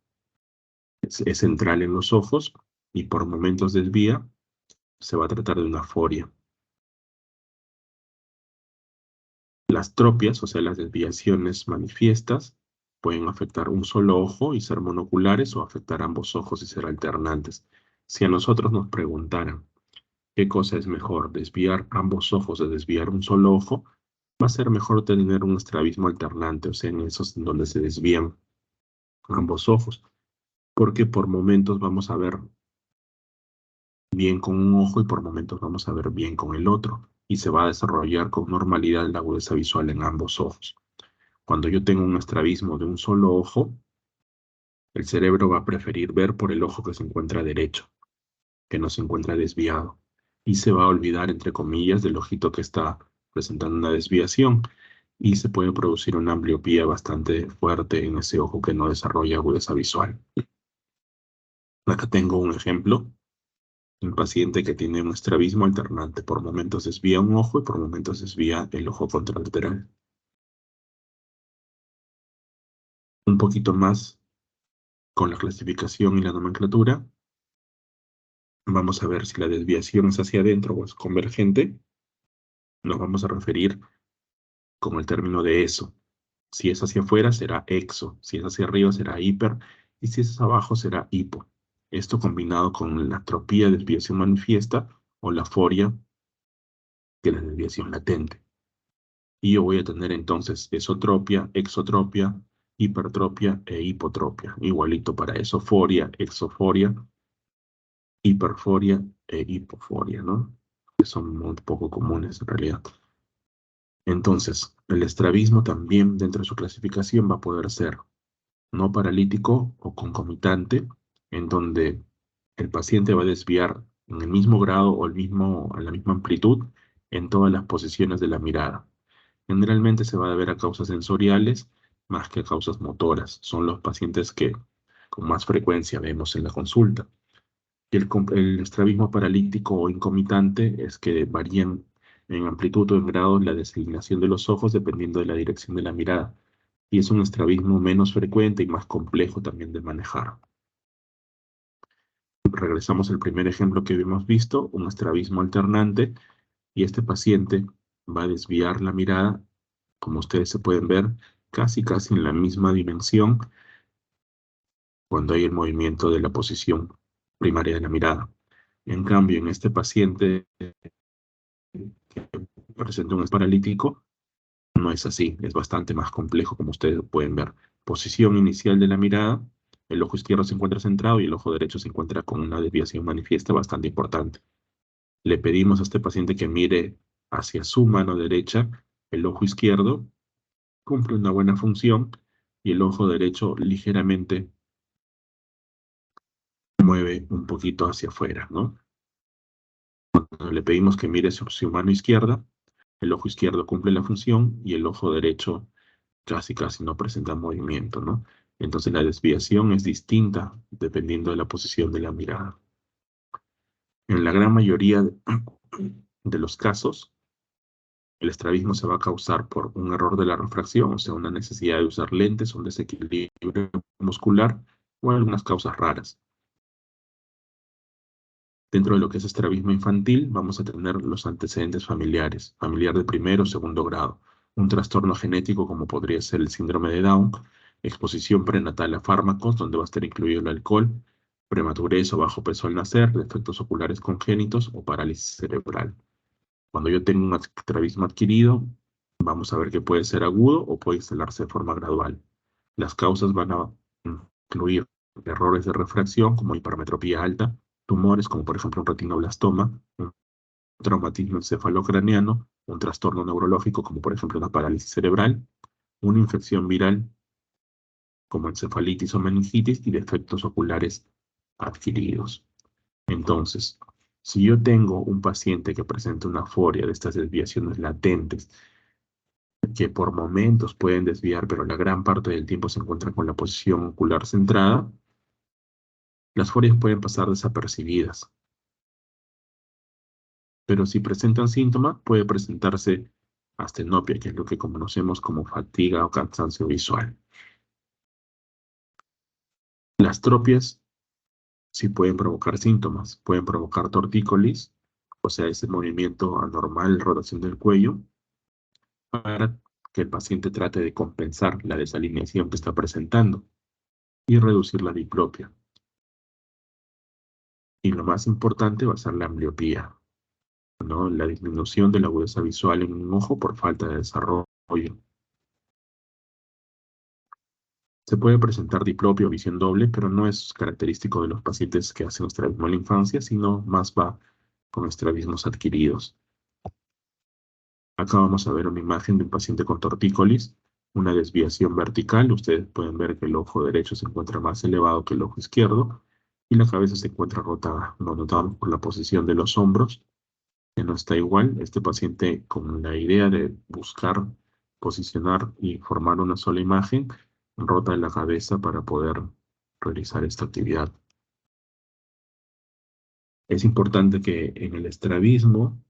es central en los ojos y por momentos desvía, se va a tratar de una foria. Las tropias, o sea, las desviaciones manifiestas, pueden afectar un solo ojo y ser monoculares o afectar ambos ojos y ser alternantes. Si a nosotros nos preguntaran qué cosa es mejor, desviar ambos ojos o desviar un solo ojo, va a ser mejor tener un estrabismo alternante, o sea, en esos en donde se desvían ambos ojos, porque por momentos vamos a ver bien con un ojo y por momentos vamos a ver bien con el otro, y se va a desarrollar con normalidad la agudeza visual en ambos ojos. Cuando yo tengo un estrabismo de un solo ojo, el cerebro va a preferir ver por el ojo que se encuentra derecho, que no se encuentra desviado, y se va a olvidar, entre comillas, del ojito que está presentando una desviación, y se puede producir una ambliopía bastante fuerte en ese ojo que no desarrolla agudeza visual. Acá tengo un ejemplo. Un paciente que tiene un estrabismo alternante, por momentos desvía un ojo y por momentos desvía el ojo contralateral. Un poquito más con la clasificación y la nomenclatura. Vamos a ver si la desviación es hacia adentro o es convergente. Nos vamos a referir con el término de eso. Si es hacia afuera será exo, si es hacia arriba será hiper y si es hacia abajo será hipo. Esto combinado con la atropía, desviación manifiesta o la foria, que es la desviación latente. Y yo voy a tener entonces esotropia, exotropia, hipertropia e hipotropia. Igualito para esoforia, exoforia, hiperforia e hipoforia, ¿no? Que son muy poco comunes en realidad. Entonces, el estrabismo también dentro de su clasificación va a poder ser no paralítico o concomitante, en donde el paciente va a desviar en el mismo grado o a la misma amplitud en todas las posiciones de la mirada. Generalmente se va a deber a causas sensoriales más que a causas motoras. Son los pacientes que con más frecuencia vemos en la consulta. Y el estrabismo paralítico o incomitante es que varían en amplitud o en grado la desalineación de los ojos dependiendo de la dirección de la mirada. Y es un estrabismo menos frecuente y más complejo también de manejar. Regresamos al primer ejemplo que habíamos visto, un estrabismo alternante, y este paciente va a desviar la mirada, como ustedes se pueden ver, casi en la misma dimensión cuando hay el movimiento de la posición primaria de la mirada. En cambio, en este paciente que presenta un paralítico, no es así, es bastante más complejo, como ustedes pueden ver. Posición inicial de la mirada, el ojo izquierdo se encuentra centrado y el ojo derecho se encuentra con una desviación manifiesta bastante importante. Le pedimos a este paciente que mire hacia su mano derecha, el ojo izquierdo cumple una buena función y el ojo derecho ligeramente mueve un poquito hacia afuera, ¿no? Cuando le pedimos que mire sobre su mano izquierda, el ojo izquierdo cumple la función y el ojo derecho casi no presenta movimiento, ¿no? Entonces la desviación es distinta dependiendo de la posición de la mirada. En la gran mayoría de los casos, el estrabismo se va a causar por un error de la refracción, o sea, una necesidad de usar lentes, un desequilibrio muscular o algunas causas raras. Dentro de lo que es estrabismo infantil, vamos a tener los antecedentes familiares, familiar de primero o segundo grado, un trastorno genético como podría ser el síndrome de Down, exposición prenatal a fármacos, donde va a estar incluido el alcohol, prematurez o bajo peso al nacer, defectos oculares congénitos o parálisis cerebral. Cuando yo tengo un estrabismo adquirido, vamos a ver que puede ser agudo o puede instalarse de forma gradual. Las causas van a incluir errores de refracción como hipermetropía alta, tumores como por ejemplo un retinoblastoma, un traumatismo encefalocraniano, un trastorno neurológico como por ejemplo una parálisis cerebral, una infección viral como encefalitis o meningitis y defectos oculares adquiridos. Entonces, si yo tengo un paciente que presenta una aforia de estas desviaciones latentes, que por momentos pueden desviar, pero la gran parte del tiempo se encuentran con la posición ocular centrada, las forias pueden pasar desapercibidas. Pero si presentan síntomas, puede presentarse astenopia, que es lo que conocemos como fatiga o cansancio visual. Las tropias sí pueden provocar síntomas, pueden provocar tortícolis, o sea, ese movimiento anormal, rotación del cuello, para que el paciente trate de compensar la desalineación que está presentando y reducir la diplopia. Y lo más importante va a ser la ambliopía, ¿no? La disminución de la agudeza visual en un ojo por falta de desarrollo. Se puede presentar diplopia o visión doble, pero no es característico de los pacientes que hacen estrabismo en la infancia, sino más va con estrabismos adquiridos. Acá vamos a ver una imagen de un paciente con tortícolis, una desviación vertical. Ustedes pueden ver que el ojo derecho se encuentra más elevado que el ojo izquierdo y la cabeza se encuentra rotada. Lo notamos por la posición de los hombros, que no está igual. Este paciente, con la idea de buscar posicionar y formar una sola imagen, rota la cabeza para poder realizar esta actividad. Es importante que en el estrabismo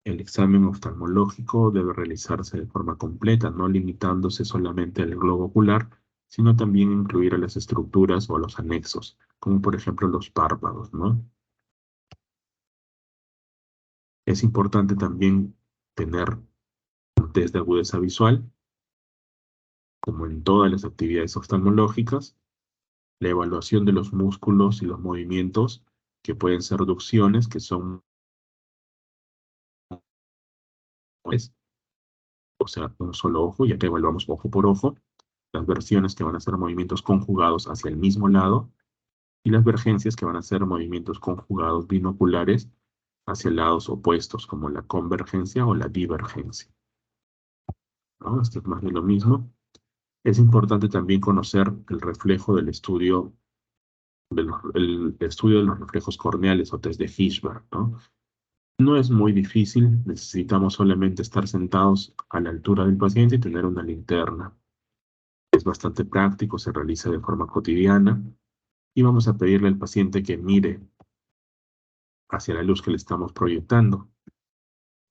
el examen oftalmológico debe realizarse de forma completa, no limitándose solamente al globo ocular, sino también incluir a las estructuras o a los anexos, como por ejemplo los párpados, ¿no? Es importante también tener un test de agudeza visual, como en todas las actividades oftalmológicas, la evaluación de los músculos y los movimientos, que pueden ser reducciones, que son, pues, o sea, un solo ojo, ya que evaluamos ojo por ojo, las versiones que van a ser movimientos conjugados hacia el mismo lado, y las vergencias que van a ser movimientos conjugados binoculares hacia lados opuestos, como la convergencia o la divergencia, ¿no? Esto es más de lo mismo. Es importante también conocer el reflejo del estudio, el estudio de los reflejos corneales o test de Hirschberg, ¿no? No es muy difícil, necesitamos solamente estar sentados a la altura del paciente y tener una linterna. Es bastante práctico, se realiza de forma cotidiana y vamos a pedirle al paciente que mire hacia la luz que le estamos proyectando,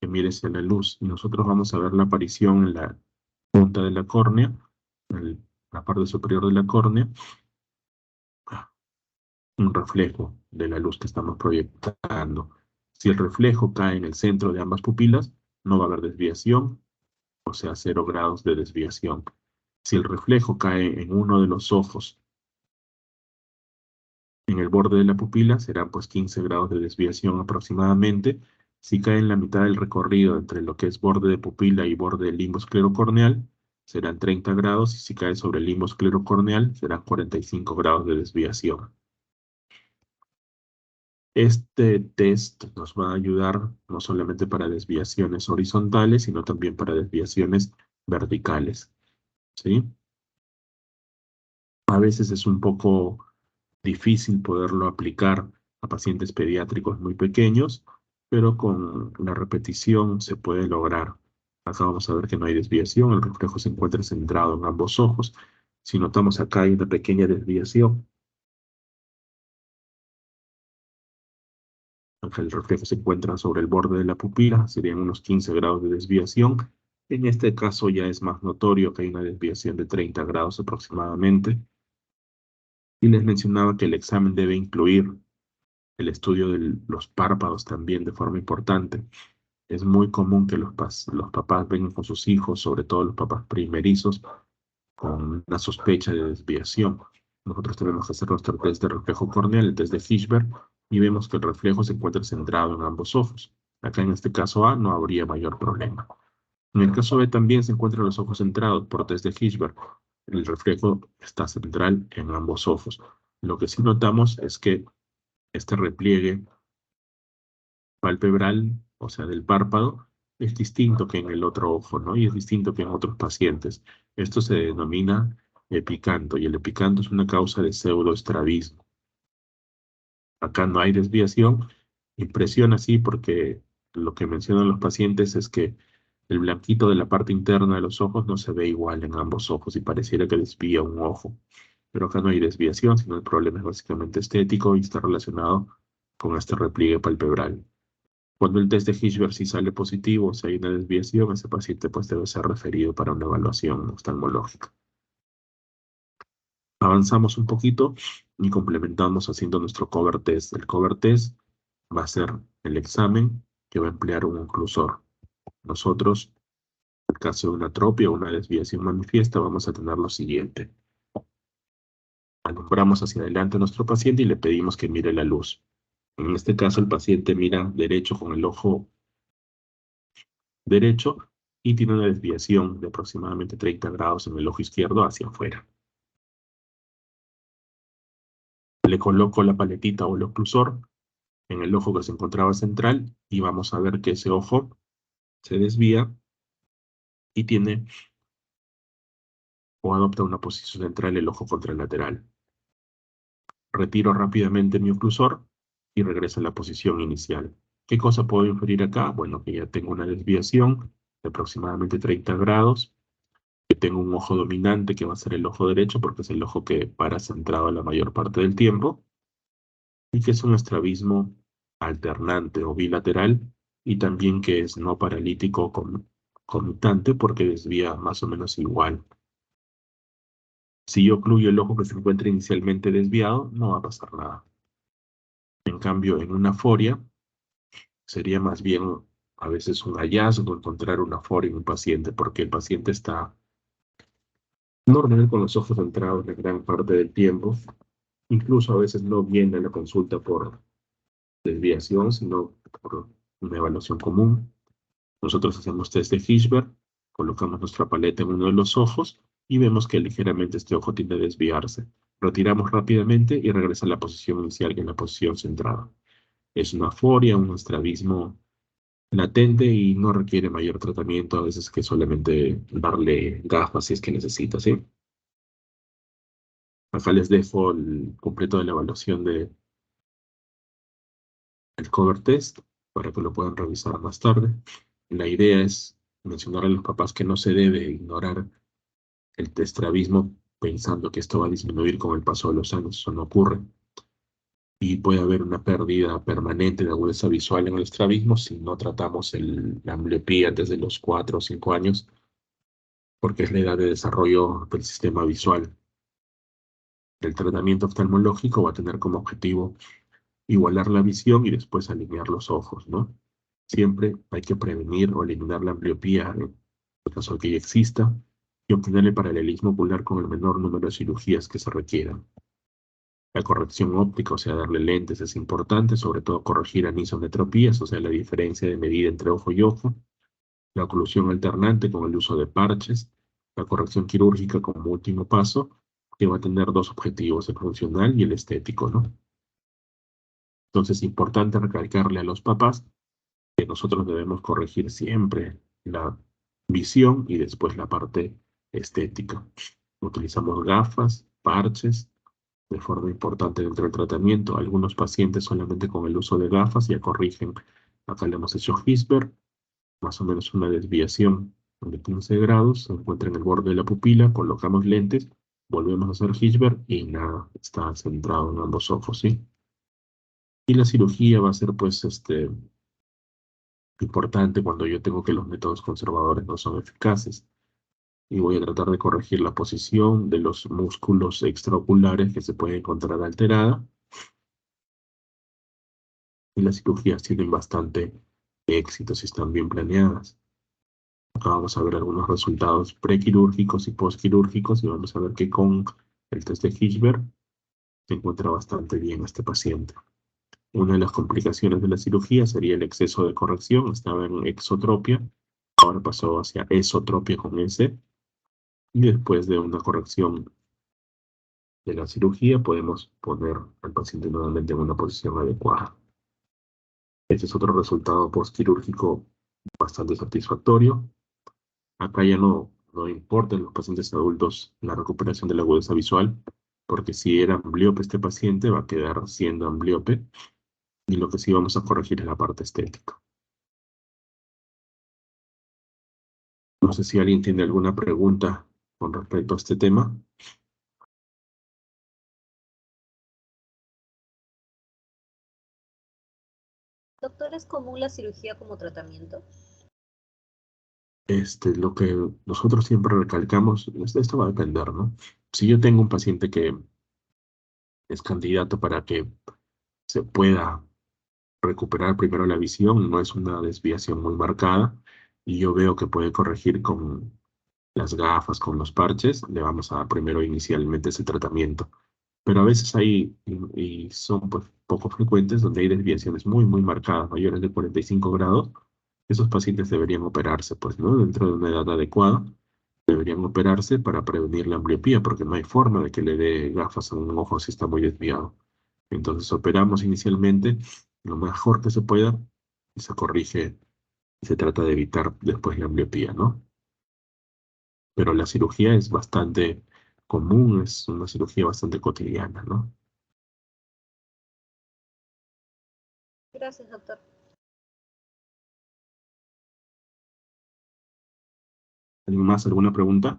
que mire hacia la luz y nosotros vamos a ver la aparición en la punta de la córnea, en la parte superior de la córnea, un reflejo de la luz que estamos proyectando. Si el reflejo cae en el centro de ambas pupilas, no va a haber desviación, o sea, 0 grados de desviación. Si el reflejo cae en uno de los ojos, en el borde de la pupila, serán pues 15 grados de desviación aproximadamente. Si cae en la mitad del recorrido entre lo que es borde de pupila y borde del limbo esclerocorneal, serán 30 grados, y si cae sobre el limbo esclerocorneal, serán 45 grados de desviación. Este test nos va a ayudar no solamente para desviaciones horizontales, sino también para desviaciones verticales, ¿sí? A veces es un poco difícil poderlo aplicar a pacientes pediátricos muy pequeños, pero con la repetición se puede lograr. Acá vamos a ver que no hay desviación, el reflejo se encuentra centrado en ambos ojos. Si notamos acá hay una pequeña desviación, aunque el reflejo se encuentra sobre el borde de la pupila, serían unos 15 grados de desviación. En este caso ya es más notorio que hay una desviación de 30 grados aproximadamente. Y les mencionaba que el examen debe incluir el estudio de los párpados también de forma importante. Es muy común que los papás vengan con sus hijos, sobre todo los papás primerizos, con una sospecha de desviación. Nosotros tenemos que hacer nuestro test de reflejo corneal, el test de Fishberg, y vemos que el reflejo se encuentra centrado en ambos ojos. Acá en este caso A no habría mayor problema. En el caso B también se encuentran los ojos centrados por test de Fishberg. El reflejo está central en ambos ojos. Lo que sí notamos es que este repliegue palpebral, o sea, del párpado, es distinto que en el otro ojo, ¿no? Y es distinto que en otros pacientes. Esto se denomina epicanto, y el epicanto es una causa de pseudoestrabismo. Acá no hay desviación, impresiona así porque lo que mencionan los pacientes es que el blanquito de la parte interna de los ojos no se ve igual en ambos ojos y pareciera que desvía un ojo. Pero acá no hay desviación, sino el problema es básicamente estético y está relacionado con este repliegue palpebral. Cuando el test de Hirschberg sí sale positivo, o sea, hay una desviación, ese paciente pues debe ser referido para una evaluación oftalmológica. Avanzamos un poquito y complementamos haciendo nuestro cover test. El cover test va a ser el examen que va a emplear un oclusor. Nosotros, en caso de una atropia o una desviación manifiesta, vamos a tener lo siguiente. Alumbramos hacia adelante a nuestro paciente y le pedimos que mire la luz. En este caso, el paciente mira derecho con el ojo derecho y tiene una desviación de aproximadamente 30 grados en el ojo izquierdo hacia afuera. Le coloco la paletita o el oclusor en el ojo que se encontraba central y vamos a ver que ese ojo se desvía y tiene o adopta una posición central el ojo contralateral. Retiro rápidamente mi oclusor y regreso a la posición inicial. ¿Qué cosa puedo inferir acá? Bueno, que ya tengo una desviación de aproximadamente 30 grados, que tengo un ojo dominante que va a ser el ojo derecho porque es el ojo que para centrado la mayor parte del tiempo, y que es un estrabismo alternante o bilateral, y también que es no paralítico conmutante porque desvía más o menos igual. Si yo ocluyo el ojo que se encuentra inicialmente desviado, no va a pasar nada. En cambio, en una foria, sería más bien a veces un hallazgo encontrar una foria en un paciente, porque el paciente está normal con los ojos centrados la gran parte del tiempo. Incluso a veces no viene a la consulta por desviación, sino por una evaluación común. Nosotros hacemos test de Hirschberg, colocamos nuestra paleta en uno de los ojos y vemos que ligeramente este ojo tiende a desviarse. Retiramos rápidamente y regresa a la posición inicial, que es la posición centrada. Es una aforia, un estrabismo latente y no requiere mayor tratamiento, a veces que solamente darle gafas si es que necesita, ¿sí? Acá les dejo el completo de la evaluación del cover test para que lo puedan revisar más tarde. La idea es mencionar a los papás que no se debe ignorar el estrabismo pensando que esto va a disminuir con el paso de los años. Eso no ocurre. Y puede haber una pérdida permanente de agudeza visual en el estrabismo si no tratamos la ambliopía desde los 4 o 5 años, porque es la edad de desarrollo del sistema visual. El tratamiento oftalmológico va a tener como objetivo igualar la visión y después alinear los ojos, ¿no? Siempre hay que prevenir o eliminar la ambliopía en el caso de que ya exista y obtener el paralelismo ocular con el menor número de cirugías que se requieran. La corrección óptica, o sea, darle lentes es importante, sobre todo corregir anisometropías, o sea, la diferencia de medida entre ojo y ojo. La oclusión alternante con el uso de parches. La corrección quirúrgica como último paso, que va a tener dos objetivos, el funcional y el estético, ¿no? Entonces es importante recalcarle a los papás que nosotros debemos corregir siempre la visión y después la parte estética. Utilizamos gafas, parches, de forma importante dentro del tratamiento. Algunos pacientes solamente con el uso de gafas ya corrigen. Acá le hemos hecho Hirschberg, más o menos una desviación de 15 grados, se encuentra en el borde de la pupila, colocamos lentes, volvemos a hacer Hirschberg y nada, está centrado en ambos ojos, ¿sí? Y la cirugía va a ser, pues, importante cuando yo tengo que los métodos conservadores no son eficaces. Y voy a tratar de corregir la posición de los músculos extraoculares que se pueden encontrar alterada. Y las cirugías tienen bastante éxito si están bien planeadas. Acá vamos a ver algunos resultados prequirúrgicos y postquirúrgicos y vamos a ver que con el test de Hirschberg se encuentra bastante bien este paciente. Una de las complicaciones de la cirugía sería el exceso de corrección. Estaba en exotropia, ahora pasó hacia esotropia con S. Y después de una corrección de la cirugía podemos poner al paciente nuevamente en una posición adecuada. Este es otro resultado postquirúrgico bastante satisfactorio. Acá ya no importa en los pacientes adultos la recuperación de la agudeza visual, porque si era ambliope este paciente va a quedar siendo ambliope y lo que sí vamos a corregir es la parte estética. No sé si alguien tiene alguna pregunta con respecto a este tema. Doctor, ¿es común la cirugía como tratamiento? Lo que nosotros siempre recalcamos, esto va a depender, ¿no? Si yo tengo un paciente que es candidato para que se pueda recuperar primero la visión, no es una desviación muy marcada, y yo veo que puede corregir con las gafas, con los parches, le vamos a dar primero inicialmente ese tratamiento. Pero a veces hay, y son pues poco frecuentes, donde hay desviaciones muy marcadas, mayores de 45 grados, esos pacientes deberían operarse, pues, ¿no? Dentro de una edad adecuada, deberían operarse para prevenir la ambliopía, porque no hay forma de que le dé gafas a un ojo si está muy desviado. Entonces operamos inicialmente lo mejor que se pueda y se corrige y se trata de evitar después la ambliopía, ¿no? Pero la cirugía es bastante común, es una cirugía bastante cotidiana, ¿no? Gracias, doctor. ¿Alguien más? ¿Alguna pregunta?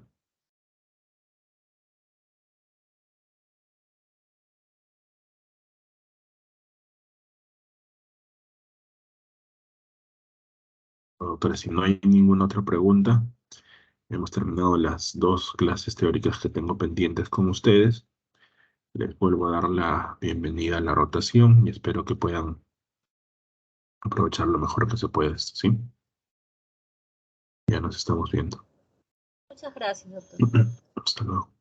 Doctora, si no hay ninguna otra pregunta, hemos terminado las dos clases teóricas que tengo pendientes con ustedes. Les vuelvo a dar la bienvenida a la rotación y espero que puedan aprovechar lo mejor que se puede, ¿sí? Ya nos estamos viendo. Muchas gracias, doctor. Hasta luego.